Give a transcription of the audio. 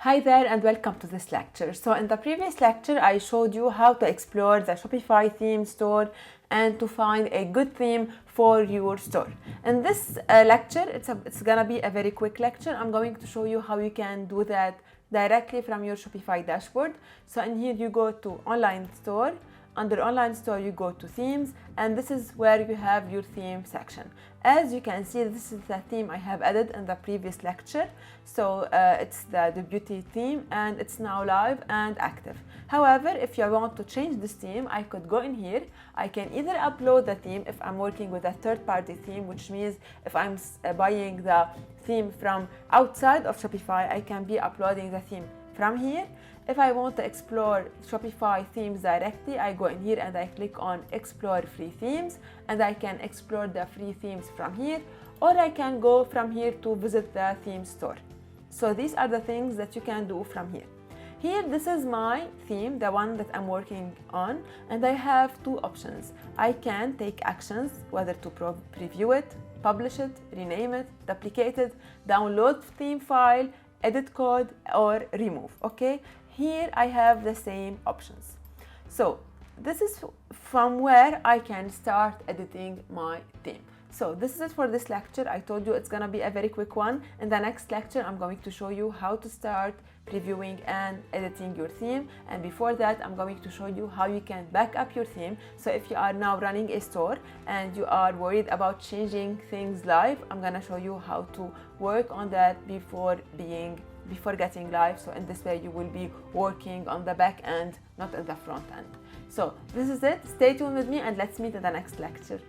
Hi there and welcome to this lecture. So in the previous lecture, I showed you how to explore the Shopify theme store and to find a good theme for your store. In this lecture, it's gonna be a very quick lecture. I'm going to show you how you can do that directly from your Shopify dashboard. So in here, you go to online store. Under online store, you go to themes, and this is where you have your theme section. As you can see, this is the theme I have added in the previous lecture. So it's the beauty theme, and it's now live and active. However, if you want to change this theme, I could go in here. I can either upload the theme if I'm working with a third-party theme, which means if I'm buying the theme from outside of Shopify, I can be uploading the theme from here. If I want to explore Shopify themes directly, I go in here and I click on Explore Free Themes, and I can explore the free themes from here, or I can go from here to visit the theme store. So these are the things that you can do from here. Here, this is my theme, the one that I'm working on, and I have two options. I can take actions, whether to preview it, publish it, rename it, duplicate it, download theme file, edit code, or remove, okay? Here I have the same options. So this is from where I can start editing my theme. So this is it for this lecture. I told you it's gonna be a very quick one. In the next lecture, I'm going to show you how to start previewing and editing your theme. And before that, I'm going to show you how you can back up your theme. So if you are now running a store and you are worried about changing things live, I'm gonna show you how to work on that before getting live. So in this way, you will be working on the back end, not in the front end. So this is it. Stay tuned with me and let's meet in the next lecture.